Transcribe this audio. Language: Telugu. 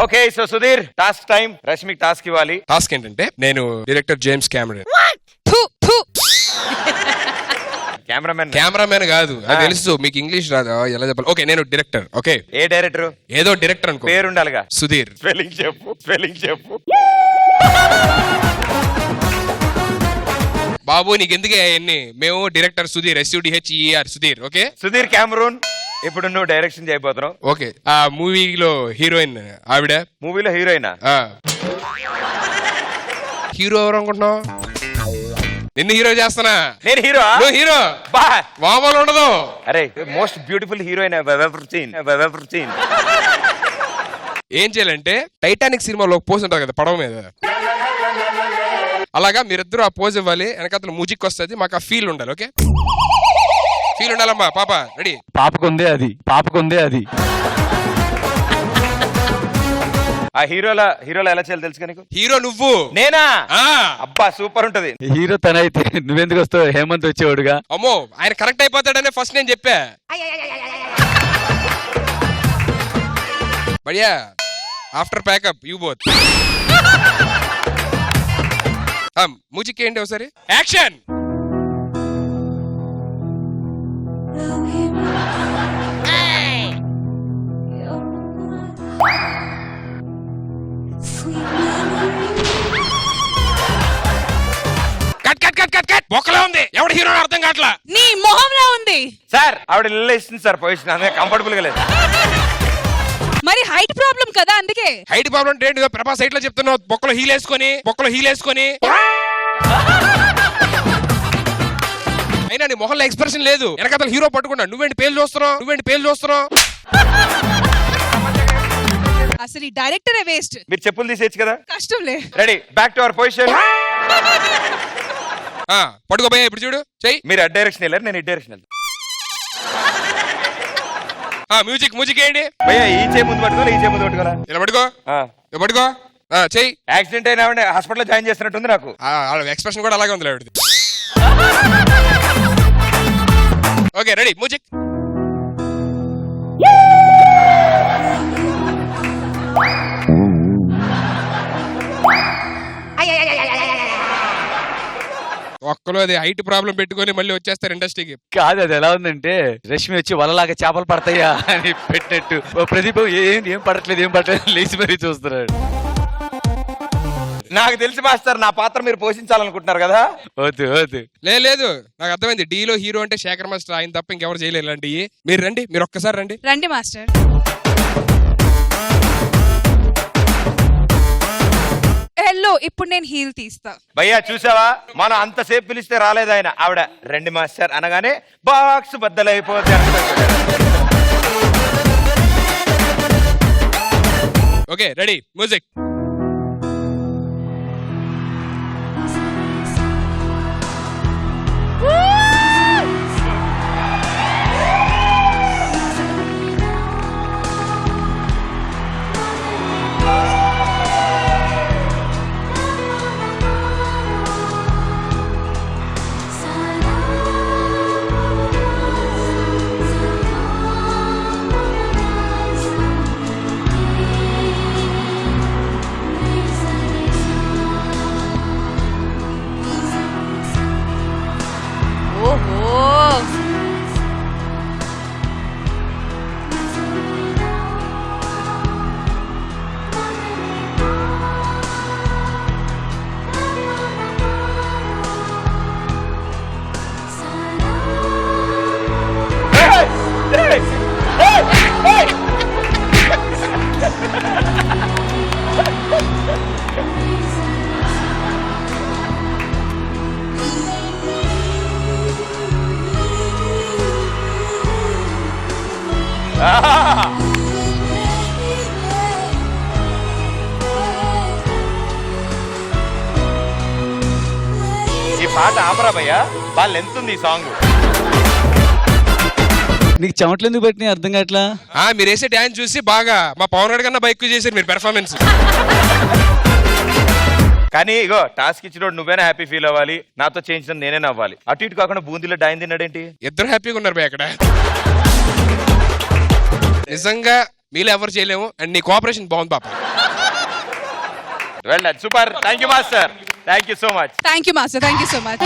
Okay so Sudheer task time. రష్మికి టాస్క్ ఇవ్వాలి. టాస్క్ ఏంటంటే నేను డైరెక్టర్ జేమ్స్ కెమెరాన్. కెమెరామెన్ కాదు, అది తెలుసు మీకు ఇంగ్లీష్ రాదు, ఎలా చెప్పాలి. ఓకే నేను డైరెక్టర్. ఓకే ఏ డైరెక్టర్? ఏదో డైరెక్టర్ అనుకో, పేరు ఉండాలిగా. సుధీర్. స్పెల్లింగ్ చెప్పు. బాబు నీకు ఎందుకే అవన్నీ? మేము director Sudheer, SUDHER Sudheer. Okay Sudheer Cameroon. ఇప్పుడు నువ్వు డైరెక్షన్ చేయబోతున్నావు. ఓకే ఆ మూవీలో హీరోయిన్ ఆవిడ. మూవీలో హీరోయినా? హీరో ఎవరు అనుకుంటున్నావు? నిన్ను హీరో చేస్తానా? నేను హీరో? నువ్వు హీరో బా మామూలు ఉండదు. అరే మోస్ట్ బ్యూటిఫుల్ హీరోయిన్ ఏం చేయాలంటే టైటానిక్ సినిమాలో పోజ్ ఉంటుంది కదా పడవ మీద, అలాగా మీరిద్దరు ఆ పోజ్ ఇవ్వాలి. వెనకాల మ్యూజిక్ వస్తుంది, మాకు ఆ ఫీల్ ఉండాలి. ఓకే ఫీల్ ఉండాలమ్మా. పాప రెడీ? పాపకుందే అది. ఆ హీరోల ఎలా చేయాలి తెలుసు నీకు? హీరో నువ్వు. నేనా? అబ్బా సూపర్ ఉంటది. హీరో తనైతే నువ్వెందుకు వస్తావు? హేమంత్ వచ్చేవాడుగా. అమ్మో ఆయన కరెక్ట్ అయిపోతాడనే ఫస్ట్ నేను చెప్పా. బడియా after pack up you both. Music ఏంటి ఒకసారి? యాక్షన్. బొక్కలా ఉంది, ఎవడు హీరో అర్థం కావట్లా. నీ మొహంలో ఉంది సార్. ఆవిడ ఇల్లు ఇస్తుంది సార్ పొజిషన్, అందుకే కంఫర్టబుల్ గా లేదు. మరి హైట్ ప్రాబ్లం కదా, అందుకే. హైట్ ప్రాబ్లం ఏంటి? ప్రభాస్ హైట్ లో చెప్తున్నావు, బొక్కలో హీల్ వేసుకొని. అయినా నీ మొహంలో ఎక్స్ప్రెషన్ లేదు. వెనకాల హీరో పట్టుకున్నా, నువ్వేంటి పేలు చూస్తున్నావు. అసలు ఈ డైరెక్టరే వేస్ట్. మీరు చెప్పులు తీసేయచ్చు కదా. కష్టంలే. Ready, back to our position. పట్టుకోబోయా ఇప్పుడు చూడు చెయ్యి. మీరు అడ్ డైరెక్షన్ వెళ్ళారు, నేను ఇడ్ డైరెక్షన్ వెళ్తాను. మ్యూజిక్ ఏంటి భయ్యా? ఈ చే ముందు పట్టుకోవాలి, ఈ చే ముందు పట్టుకోవాలా? ఇలా పట్టుకో చెయ్యి. యాక్సిడెంట్ అయినా హాస్పిటల్లో జాయిన్ చేస్తున్నట్టుంది నాకు. ఎక్స్ప్రెషన్ కూడా అలాగే ఉంది ఆవిడది. Okay ready, music. ఒక్కలో అది హైట్ ప్రాబ్లం పెట్టుకొని మళ్ళీ వచ్చేస్తారు ఇండస్ట్రీకి. కాదు, అది ఎలా ఉందంటే రష్మి వచ్చి వలలాగా చేపలు పడతాయా అని పెట్టినట్టు. ప్రదీప్ ఏం పడట్లేదు లేచి మరీ చూస్తున్నాడు. నాకు తెలిసి మాస్టర్ నా పాత్ర మీరు పోషించాలనుకుంటున్నారు కదా. వద్దు లేదు నాకు అర్థమైంది. డీలో హీరో అంటే శేఖర్ మాస్టర్, ఆయన తప్ప ఇంకెవరు చేయలేరు ఇలాంటివి. మీరు రండి, మీరు ఒక్కసారి రండి మాస్టర్. హలో, ఇప్పుడు నేను హీల్ తీస్తా. భయ్యా చూసావా, మనం అంతసేపు పిలిస్తే రాలేదు ఆయన. ఆవిడ రండి మాస్టర్ అనగానే బాక్స్ బద్దలైపోతే. Okay ready, music. ఈ పాట ఆపరా భయ్యా, వాళ్ళు ఎంత ఉంది ఈ సాంగ్. నీకు చెమటలు ఎందుకు పెట్టినాయి అర్థం కావట్లా. మీరు వేసే డాన్స్ చూసి బాగా మా పవన్ రెడ్డి కన్నా ఎక్కువ చేశారు మీరు పెర్ఫార్మెన్స్. కానీ ఇగో టాస్క్ ఇచ్చినోడు నువ్వేనా హ్యాపీ ఫీల్ అవ్వాలి, నాతో చేయించిన నేనే అవ్వాలి. అటు ఇటు కాకుండా బూందీలో డాయిన్ తిన్నాడేంటి? ఇద్దరు హ్యాపీగా ఉన్నారు అక్కడ. నిజంగా మీలో ఎవరు చేయలేము అండ్ నీ కోఆపరేషన్ బాగుంది పాప. Well done, super. Thank you master, thank you so much. Thank you master, thank you so much.